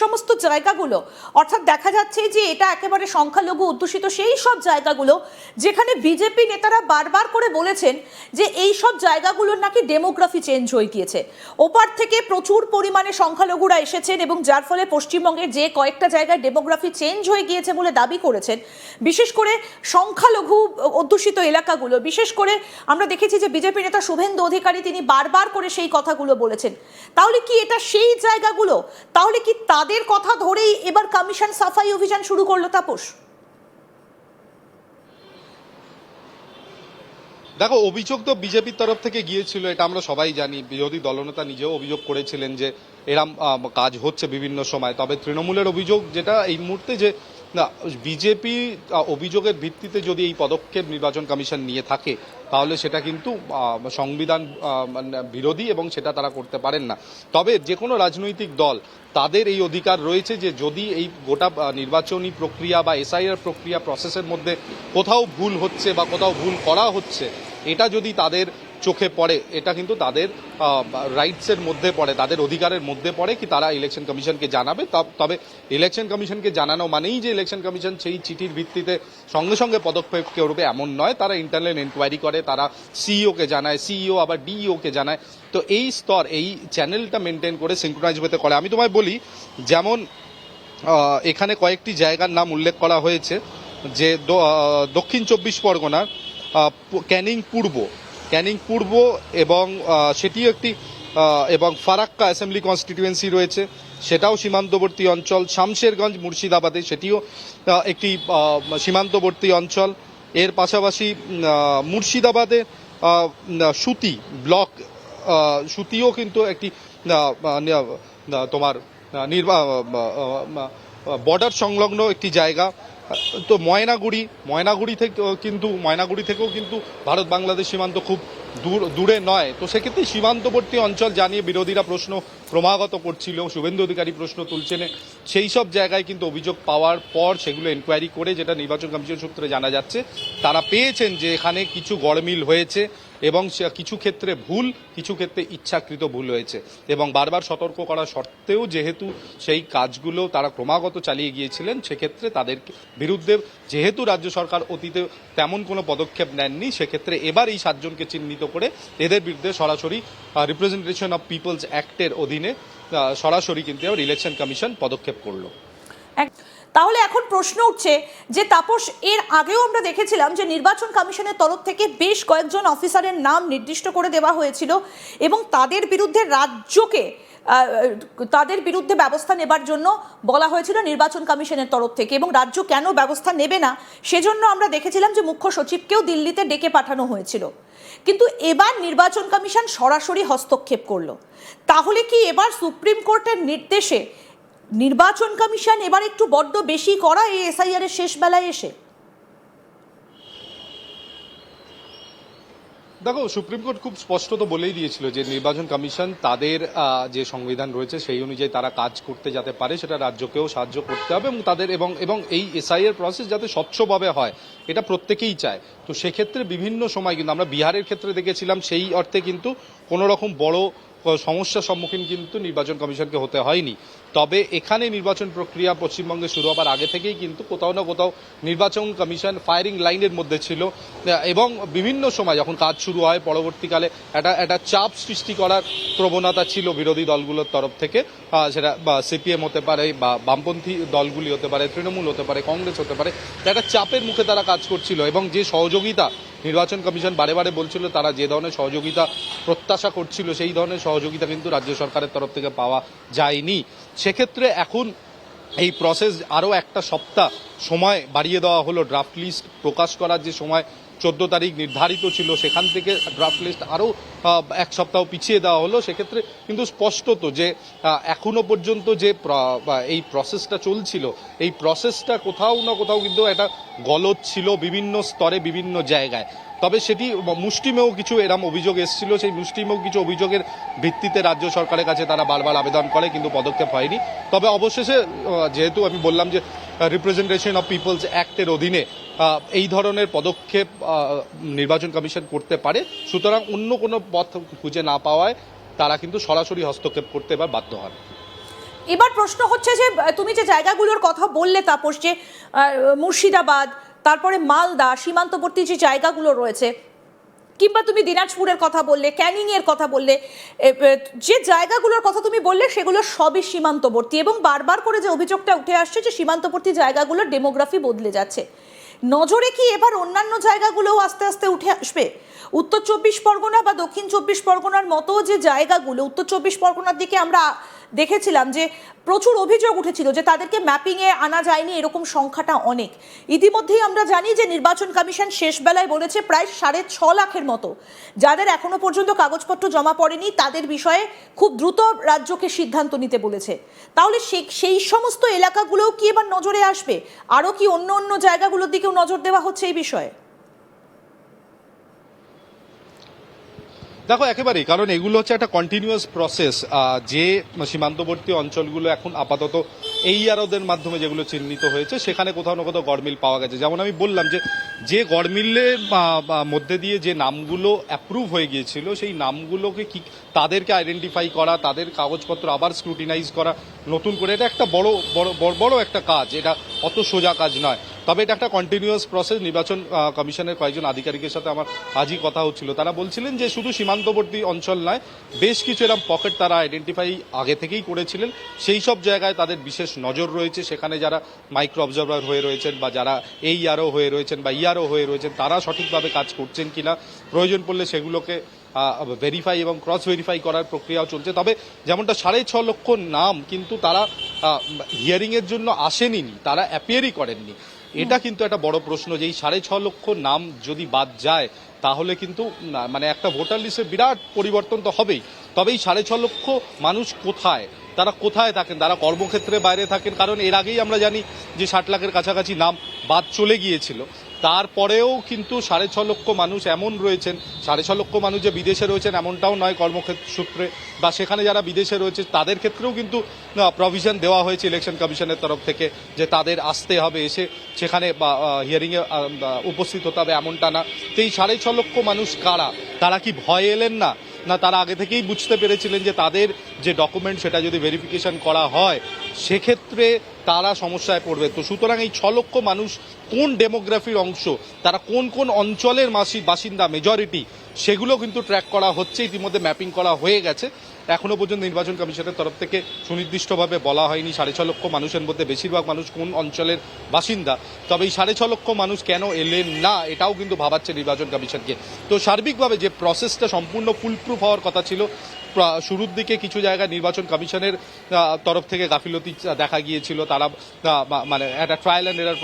সমস্ত জায়গাগুলো অর্থাৎ দেখা যাচ্ছে যে এটা একেবারে সংখ্যালঘু অধ্যুষিত সেই সব জায়গাগুলো যেখানে বিজেপি নেতারা বারবার করে বলেছেন যে এই সব জায়গাগুলোর নাকি ডেমোগ্রাফি চেঞ্জ হয়ে গিয়েছে, ওপার থেকে প্রচুর পরিমাণে সংখ্যালঘুরা এসেছেন এবং যার ফলে পশ্চিমবঙ্গের যে কয়েকটা জায়গায় ডেমোগ্রাফি চেঞ্জ হয়ে গিয়েছে বলে দাবি করেছেন। বিশেষ করে সংখ্যালঘু অধ্যুষিত এলাকাগুলো, বিশেষ করে আমরা দেখেছি যে বিজেপি নেতা শুভেন্দু অধিকারী তিনি বারবার করে সেই কথাগুলো বলেছেন। তাহলে কি এটা সেই জায়গাগুলো? তাহলে কি তাদের কথা ধরেই এবার কমিশন সাফাই অভিযান শুরু করলো? তাপস, দেখো, অভিযোগ তো বিজেপির তরফ থেকে গিয়েছিল, এটা আমরা সবাই জানি। বিরোধী দলনেতা নিজেও অভিযোগ করেছিলেন যে এরম কাজ হচ্ছে বিভিন্ন সময়। তবে তৃণমূলের অভিযোগ যেটা এই মুহূর্তে, যে না, বিজেপি অভিযোগের ভিত্তিতে যদি এই পদক্ষেপ নির্বাচন কমিশন নিয়ে থাকে তাহলে সেটা কিন্তু সংবিধান বিরোধী এবং সেটা তারা করতে পারেন না। তবে যে কোনো রাজনৈতিক দল তাদের এই অধিকার রয়েছে যে যদি এই গোটা নির্বাচনী প্রক্রিয়া বা এসআইআর প্রক্রিয়া প্রসেসের মধ্যে কোথাও ভুল হচ্ছে বা কোথাও ভুল করা হচ্ছে, এটা যদি তাদের চোখে পড়ে, এটা কিন্তু তাদের রাইটসের মধ্যে পড়ে, তাদের অধিকারের মধ্যে পড়ে কি তারা ইলেকশন কমিশনকে জানাবে। তবে ইলেকশন কমিশনকে জানানো মানেই যে ইলেকশন কমিশন সেই চিঠির ভিত্তিতে সঙ্গে সঙ্গে পদক্ষেপ করবে এমন নয়। তারা ইন্টারনাল এনকোয়ারি করে, তারা সিইওকে জানায়, সিইও আবার ডিইওকে জানায়। তো এই স্তর, এই চ্যানেলটা মেনটেন করে সিনক্রোনাইজ হতে করে। আমি তোমায় বলি, যেমন এখানে কয়েকটি জায়গার নাম উল্লেখ করা হয়েছে, যে দক্ষিণ 24 পরগনার ক্যানিং পূর্ব এবং সেটিও একটি, এবং ফারাক্কা অ্যাসেম্বলি কনস্টিটিউয়েন্সি রয়েছে, সেটাও সীমান্তবর্তী অঞ্চল। শামশেরগঞ্জ মুর্শিদাবাদে, সেটিও একটি সীমান্তবর্তী অঞ্চল। এর পাশাপাশি মুর্শিদাবাদে সুতি ব্লক, সুতিও কিন্তু একটি তোমার বর্ডার সংলগ্ন একটি জায়গা। তো ময়নাগুড়ি থেকেও কিন্তু ভারত বাংলাদেশ সীমান্ত খুব দূরে নয়। তো সেক্ষেত্রে সীমান্তবর্তী অঞ্চল জানিয়ে বিরোধীরা প্রশ্ন ক্রমাগত করছিল, শুভেন্দু অধিকারী প্রশ্ন তুলছেন। সেই সব জায়গায় কিন্তু অভিযোগ পাওয়ার পর সেগুলো এনকোয়ারি করে, যেটা নির্বাচন কমিশন সূত্রে জানা যাচ্ছে, তারা পেয়েছেন যে এখানে কিছু গড়মিল হয়েছে এবং কিছু ক্ষেত্রে ভুল, কিছু ক্ষেত্রে ইচ্ছাকৃত ভুল হয়েছে। এবং বারবার সতর্ক করা সত্ত্বেও যেহেতু সেই কাজগুলো তারা ক্রমাগত চালিয়ে গিয়েছিলেন, সেক্ষেত্রে তাদের বিরুদ্ধে যেহেতু রাজ্য সরকার অতীতে তেমন কোনো পদক্ষেপ নেননি, সেক্ষেত্রে এবার এই 7 জনকে চিহ্নিত করে এদের বিরুদ্ধে সরাসরি রিপ্রেজেন্টেশন অফ পিপলস অ্যাক্টের অধীনে সরাসরি কিন্তু ইলেকশন কমিশন পদক্ষেপ করলো। তাহলে এখন প্রশ্ন উঠছে যে তাপস, এর আগেও আমরা দেখেছিলাম যে নির্বাচন কমিশনের তরফ থেকে বেশ কয়েকজন অফিসারের নাম নির্দিষ্ট করে দেওয়া হয়েছিল এবং তাদের বিরুদ্ধে তাদের বিরুদ্ধে ব্যবস্থা নেবার জন্য বলা হয়েছিল নির্বাচন কমিশনের তরফ থেকে। এবং রাজ্য কেন ব্যবস্থা নেবে না সেজন্য আমরা দেখেছিলাম যে মুখ্য সচিবকেও দিল্লিতে ডেকে পাঠানো হয়েছিল। কিন্তু এবার নির্বাচন কমিশন সরাসরি হস্তক্ষেপ করলো। তাহলে কি এবার সুপ্রিম কোর্টের নির্দেশে নির্বাচন কমিশন এবার একটু বড্ড বেশি করা এই এসআইআর এর শেষ বেলায় এসে? দেখো, সুপ্রিম কোর্ট খুব স্পষ্ট তো বলেই দিয়েছিল যে নির্বাচন কমিশন তাদের যে সংবিধান রয়েছে সেই অনুযায়ী তারা কাজ করতে যাতে পারে, সেটা রাজ্যকেও সাহায্য করতে হবে এবং তাদের এবং এই এসআইআর প্রসেস যাতে স্বচ্ছভাবে হয়, এটা প্রত্যেকেই চায়। তো সেক্ষেত্রে বিভিন্ন সময় কিন্তু আমরা বিহারের ক্ষেত্রে দেখেছিলাম, সেই অর্থে কিন্তু কোনো রকম বড় সমস্যার সম্মুখীন কিন্তু নির্বাচন কমিশনকে হতে হয়নি। তবে এখানে নির্বাচন প্রক্রিয়া পশ্চিমবঙ্গে শুরু হবার আগে থেকেই কিন্তু কোথাও না কোথাও নির্বাচন কমিশন ফায়ারিং লাইনের মধ্যে ছিল এবং বিভিন্ন সময় যখন কাজ শুরু হয় পরবর্তীকালে একটা চাপ সৃষ্টি করার প্রবণতা ছিল বিরোধী দলগুলোর তরফ থেকে। সেটা সিপিএম হতে পারে বা বামপন্থী দলগুলি হতে পারে, তৃণমূল হতে পারে, কংগ্রেস হতে পারে। একটা চাপের মুখে তারা কাজ করছিল এবং যে সহযোগিতা নির্বাচন কমিশন বারে বারে বলছিল, তারা যে ধরনের সহযোগিতা প্রত্যাশা করছিল সেই ধরনের সহযোগিতা কিন্তু রাজ্য সরকারের তরফ থেকে পাওয়া যায়নি। সেক্ষেত্রে এখন এই প্রসেস আরও একটা সপ্তাহ সময় বাড়িয়ে দেওয়া হলো। ড্রাফট লিস্ট প্রকাশ করার যে সময় 14 তারিখ নির্ধারিত ছিল, সেখান থেকে ড্রাফট লিস্ট আরও 1 সপ্তাহ পিছিয়ে দেওয়া হলো। সেক্ষেত্রে কিন্তু স্পষ্টত যে এখনো পর্যন্ত যে এই প্রসেসটা চলছিল, এই প্রসেসটা কোথাও না কোথাও কিন্তু একটা গলদ ছিল বিভিন্ন স্তরে, বিভিন্ন জায়গায়। তবে সেটি মুষ্টিমেয় কিছু এরম অভিযোগ এসেছিল, সেই মুষ্টিমেয় কিছু অভিযোগের ভিত্তিতে রাজ্য সরকারের কাছে তারা বারবার আবেদন করে, কিন্তু পদক্ষেপ হয়নি। তবে অবশেষে যেহেতু আমি বললাম যে রিপ্রেজেন্টেশন অফ পিপলস অ্যাক্টের অধীনে এই ধরনের পদক্ষেপ নির্বাচন কমিশন করতে পারে, সুতরাং অন্য কোনো পথ খুঁজে না পাওয়ায় তারা কিন্তু সরাসরি হস্তক্ষেপ করতে এবার বাধ্য হন। এবার প্রশ্ন হচ্ছে যে তুমি যে জায়গাগুলোর কথা বললে তাপস, যে মুর্শিদাবাদ, তারপরে মালদা, সীমান্তবর্তী যে জায়গাগুলো রয়েছে, কিংবা তুমি দিনাজপুরের কথা বললে, ক্যানিং এর কথা বললে, যে জায়গাগুলোর কথা তুমি বললে সেগুলো সবই সীমান্তবর্তী, এবং বারবার করে যে অভিযোগটা উঠে আসছে যে সীমান্তবর্তী জায়গাগুলোর ডেমোগ্রাফি বদলে যাচ্ছে। নজরে কি এবার অন্যান্য জায়গাগুলোও আস্তে আস্তে উঠে আসবে? উত্তর চব্বিশ পরগনা বা দক্ষিণ চব্বিশ পরগনার মতো যে জায়গাগুলো, উত্তর চব্বিশ পরগনার দিকে আমরা দেখেছিলাম যে প্রচুর অভিযোগ উঠেছিল যে তাদেরকে ম্যাপিংয়ে আনা যায়নি, এরকম সংখ্যাটা অনেক। ইতিমধ্যেই আমরা জানি যে নির্বাচন কমিশন শেষ বেলায় বলেছে প্রায় 6.5 লাখের মতো যাদের এখনো পর্যন্ত কাগজপত্র জমা পড়েনি তাদের বিষয়ে খুব দ্রুত রাজ্যকে সিদ্ধান্ত নিতে বলেছে। তাহলে সেই সমস্ত এলাকাগুলোও কি এবার নজরে আসবে? আরও কি অন্য অন্য জায়গাগুলোর দিকেও নজর দেওয়া হচ্ছে এই বিষয়ে? দেখো, একেবারেই, কারণ এগুলো হচ্ছে একটা কন্টিনিউয়াস প্রসেস। যে সীমান্তবর্তী অঞ্চলগুলো এখন আপাতত এইআরওদের মাধ্যমে যেগুলো চিহ্নিত হয়েছে সেখানে কোথাও না কোথাও গড়মিল পাওয়া গেছে। যেমন আমি বললাম যে গড়মিলের মধ্যে দিয়ে যে নামগুলো অ্যাপ্রুভ হয়ে গিয়েছিল সেই নামগুলোকে কি তাদেরকে আইডেন্টিফাই করা, তাদের কাগজপত্র আবার স্ক্রুটিনাইজ করা নতুন করে, এটা একটা বড় একটা কাজ। এটা অত সোজা কাজ নয়, তবে এটা একটা কন্টিনিউয়াস প্রসেস। নির্বাচন কমিশনের কয়েকজন আধিকারিকের সাথে আমার আজই কথা হচ্ছিল, তারা বলছিলেন যে শুধু সীমান্তবর্তী অঞ্চল নয়, বেশ কিছু এরকম পকেট তারা আইডেন্টিফাই আগে থেকেই করেছিলেন। সেই সব জায়গায় তাদের বিশেষ নজর রয়েছে। সেখানে যারা মাইক্রো অবজারভার হয়ে রয়েছেন বা যারা এইআরও হয়ে রয়েছেন বা ইআরও হয়ে রয়েছেন তারা সঠিকভাবে কাজ করছেন কিনা, প্রয়োজন পড়লে সেগুলোকে ভেরিফাই এবং ক্রস ভেরিফাই করার প্রক্রিয়াও চলছে। তবে যেমনটা 6.5 লক্ষ নাম কিন্তু তারা হিয়ারিংয়ের জন্য আসেনি, তারা অ্যাপিয়ারই করেননি। এটা কিন্তু একটা বড় প্রশ্ন যে এই 6.5 লক্ষ নাম যদি বাদ যায় তাহলে কিন্তু মানে একটা ভোটার লিস্টের বিরাট পরিবর্তন তো হবেই। তবে এই 6.5 লক্ষ মানুষ কোথায়, তারা কোথায় থাকেন? তারা কর্মক্ষেত্রে বাইরে থাকেন, কারণ এর আগেই আমরা জানি যে 60 লাখের কাছাকাছি নাম বাদ চলে গিয়েছিল। তারপরেও কিন্তু 6.5 লক্ষ মানুষ এমন রয়েছেন, 6.5 লক্ষ মানুষ যে বিদেশে রয়েছেন এমনটাও নয় কর্মক্ষেত্র সূত্রে, বা সেখানে যারা বিদেশে রয়েছে তাদের ক্ষেত্রেও কিন্তু প্রভিশন দেওয়া হয়েছে ইলেকশন কমিশনের তরফ থেকে যে তাদের আসতে হবে, এসে সেখানে হিয়ারিংয়ে উপস্থিত হতে হবে, এমনটা না। তো এই 6.5 লক্ষ মানুষ কারা? তারা কি ভয় এলেন না, না তারা আগে থেকেই বুঝতে পেরেছিলেন যে তাদের যে ডকুমেন্ট সেটা যদি ভেরিফিকেশন করা হয় সেক্ষেত্রে তারা সমস্যায় পড়বে? তো সুতরাং এই 6 লক্ষ মানুষ কোন ডেমোগ্রাফির অংশ, তারা কোন কোন অঞ্চলের বাসিন্দা, মেজরিটি, সেগুলো কিন্তু ট্র্যাক করা হচ্ছে। ইতিমধ্যে ম্যাপিং করা হয়ে গেছে। এখনো পর্যন্ত নির্বাচন কমিশনের তরফ থেকে সুনির্দিষ্টভাবে বলা হয়নি 6.5 লক্ষ মানুষের মধ্যে বেশিরভাগ মানুষ কোন অঞ্চলের বাসিন্দা। তবে এই 6.5 লক্ষ মানুষ কেন এলেন না এটাও কিন্তু ভাবাচ্ছে নির্বাচন কমিশনকে। তো সার্বিকভাবে যে প্রসেসটা সম্পূর্ণ ফুলপ্রুফ হওয়ার কথা ছিল, শুরুর দিকে কিছু জায়গায় নির্বাচন কমিশনের তরফ থেকে গাফিলতি দেখা গিয়েছিল। তারা মানে একটা ট্রায়াল অ্যান্ড এরার